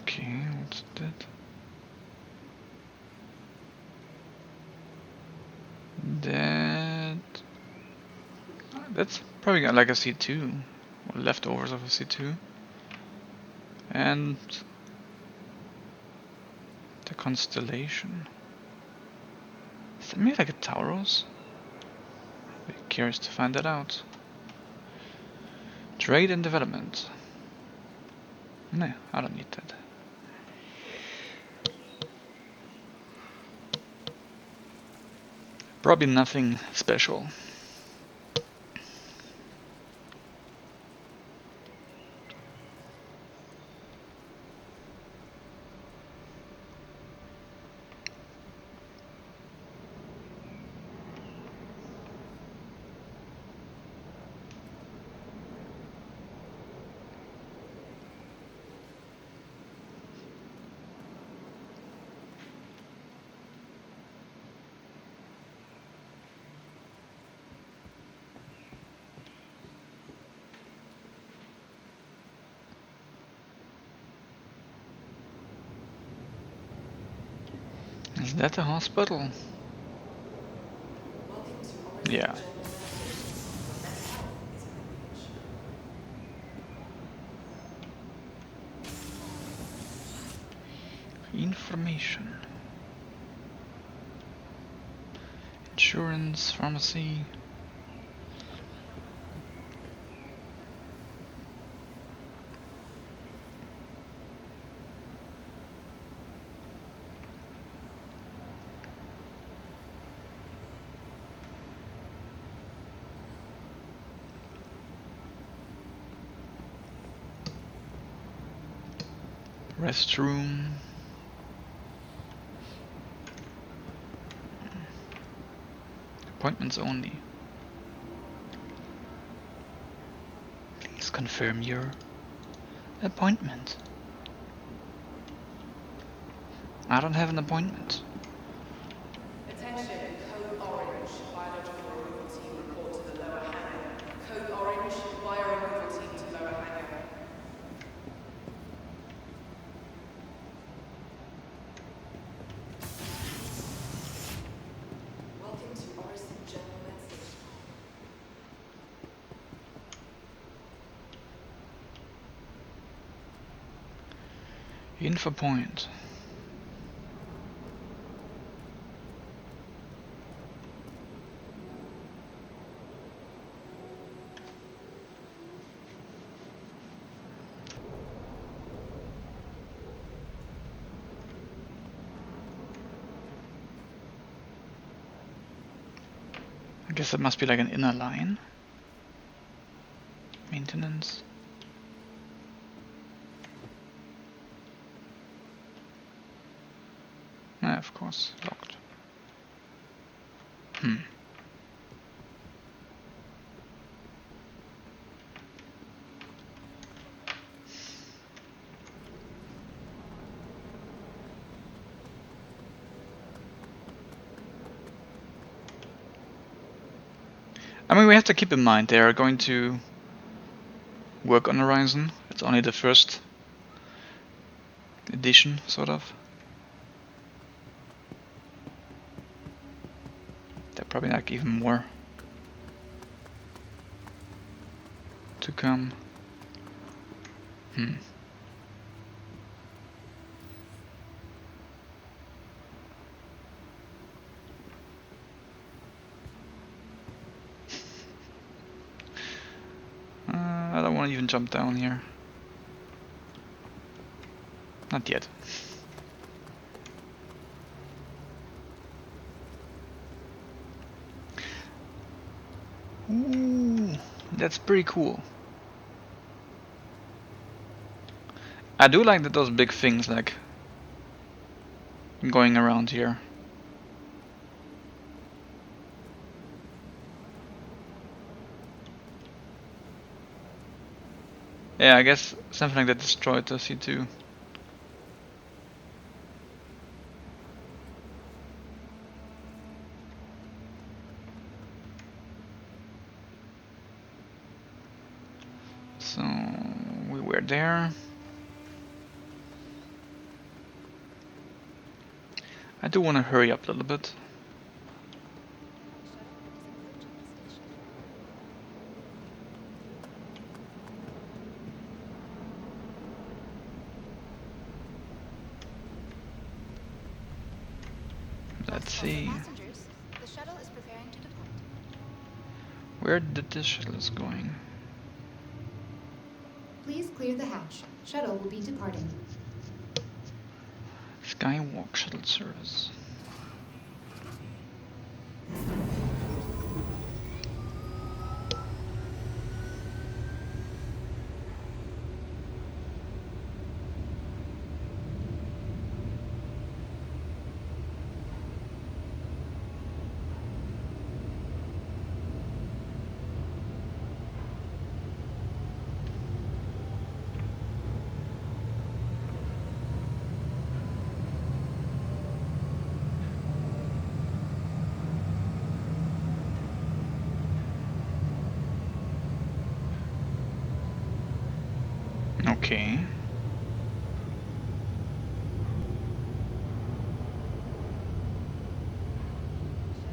[SPEAKER 1] Okay, what's that? That's probably got like a C2, or leftovers of a C2, and the constellation. Is that maybe like a Taurus? Be curious to find that out. Trade and development. No, I don't need that. Probably nothing special. Is that a hospital? Yeah. Information. Insurance, pharmacy. Restroom. Appointments only. Please confirm your appointment. I don't have an appointment.
[SPEAKER 9] Attention, Code Orange. Biological removal team report to the lower hangar. Code Orange, bio removal team to lower hangar. Welcome to Orison General Med Station.
[SPEAKER 1] Info point. I guess it must be like an inner line. Maintenance. Ah, of course, locked. I mean, we have to keep in mind they are going to work on Horizon. It's only the first edition, sort of. There probably like even more to come. I don't want to even jump down here. Not yet. Ooh, that's pretty cool. I do like that those big things like going around here. Yeah, I guess something like that destroyed the C2. So we were there. I do want to hurry up a little bit. Let's see.
[SPEAKER 4] Passengers, the shuttle is preparing to depart.
[SPEAKER 1] Where did this shuttle is going?
[SPEAKER 2] Please clear the hatch. Shuttle will be departing.
[SPEAKER 1] Skywalk shuttle service. Okay.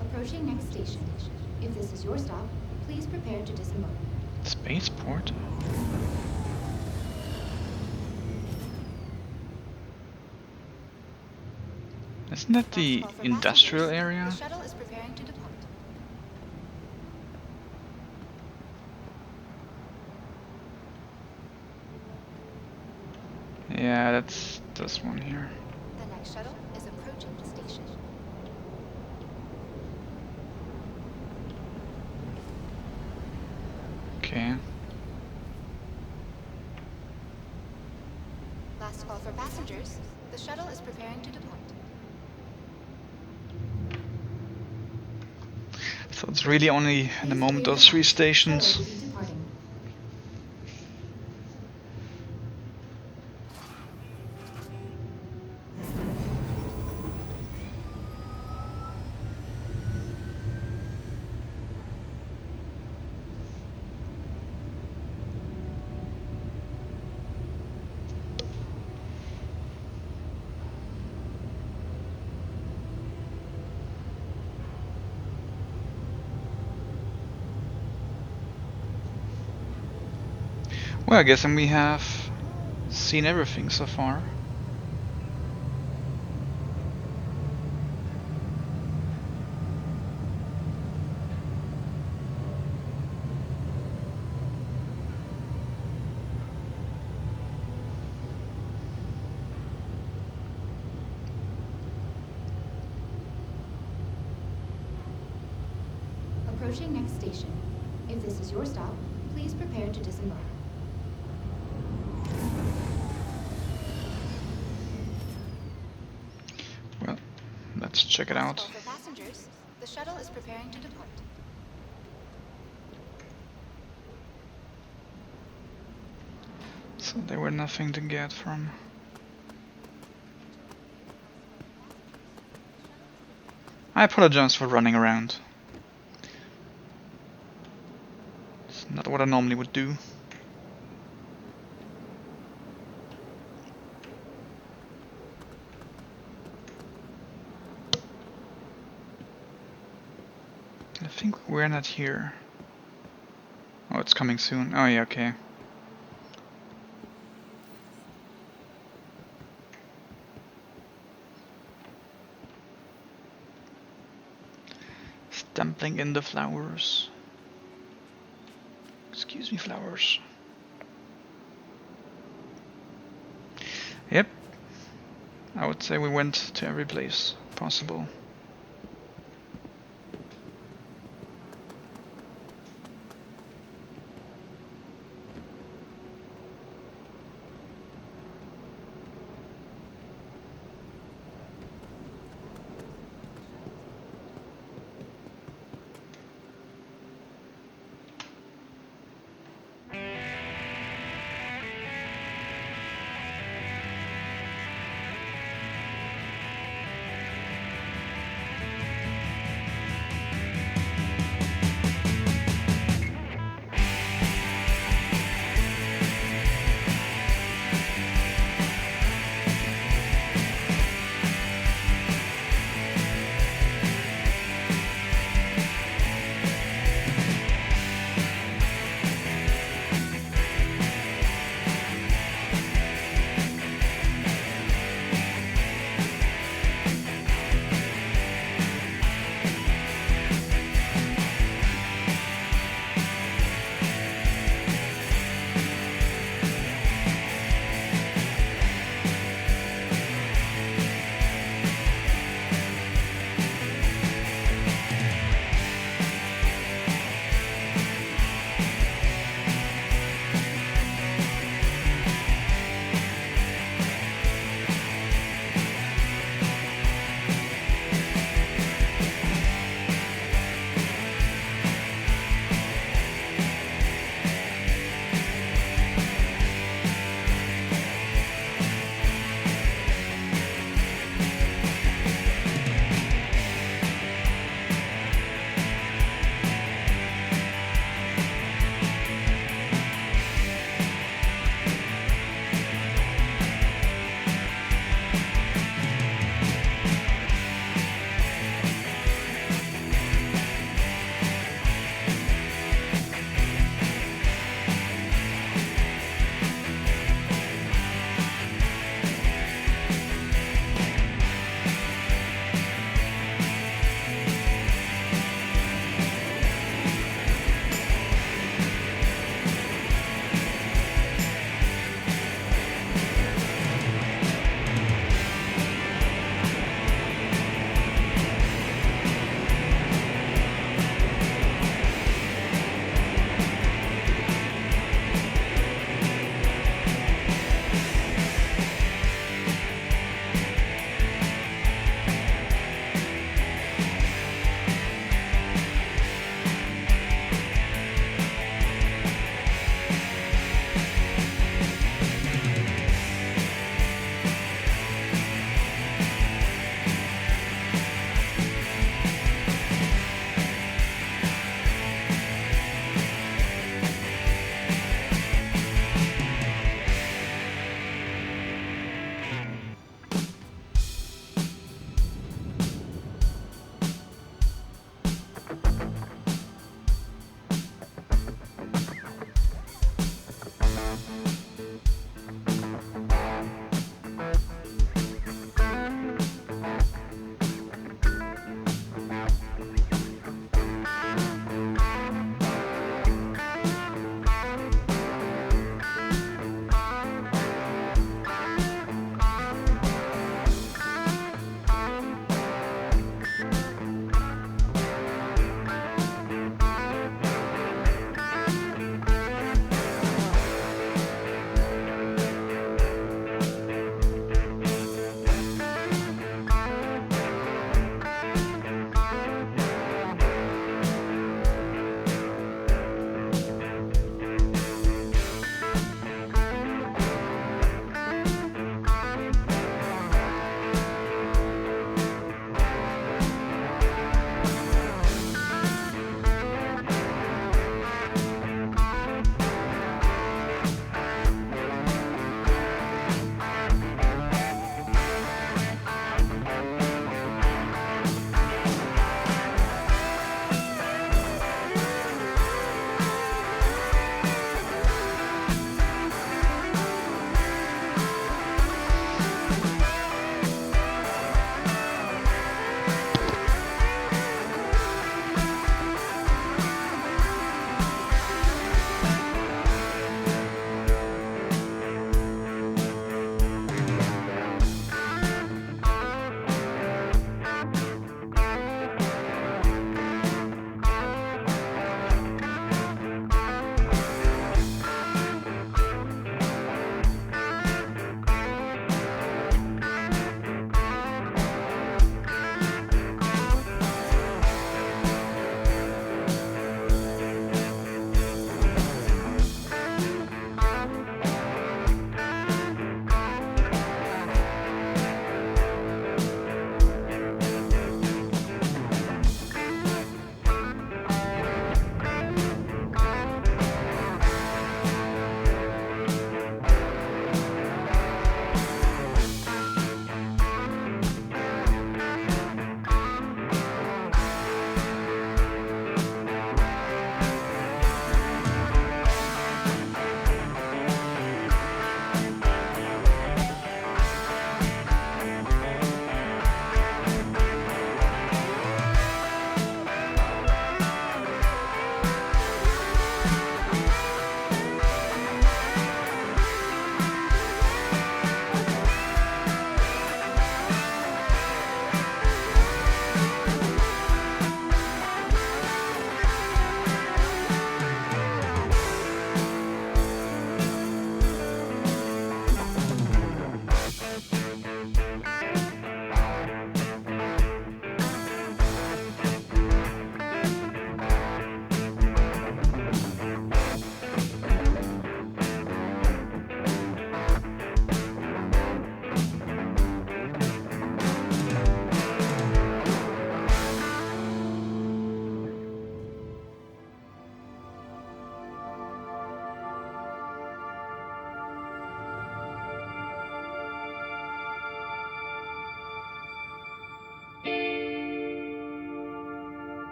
[SPEAKER 2] Approaching next station. If this is your stop, please prepare to disembark.
[SPEAKER 1] Spaceport? Isn't that the
[SPEAKER 4] Last call for
[SPEAKER 1] industrial
[SPEAKER 4] passengers.
[SPEAKER 1] area?
[SPEAKER 4] The shuttle is preparing to depart.
[SPEAKER 1] Yeah, that's this one here.
[SPEAKER 4] The next shuttle is approaching the station.
[SPEAKER 1] Okay.
[SPEAKER 4] Last call for passengers. The shuttle is preparing to depart.
[SPEAKER 1] So it's really only in the moment those 3 stations.
[SPEAKER 2] Shuttle will be departing.
[SPEAKER 1] Well, I guess then we have seen everything so far.
[SPEAKER 2] Approaching next station. If this is your stop, please prepare to disembark.
[SPEAKER 1] Well, let's check it out.
[SPEAKER 4] Last call for passengers. The shuttle is preparing to depart.
[SPEAKER 1] So there were nothing to get from. I apologize for running around. It's not what I normally would do. I think we're not here. Oh, it's coming soon. Oh yeah, okay. Stamping in the flowers. Excuse me, flowers. Yep. I would say we went to every place possible.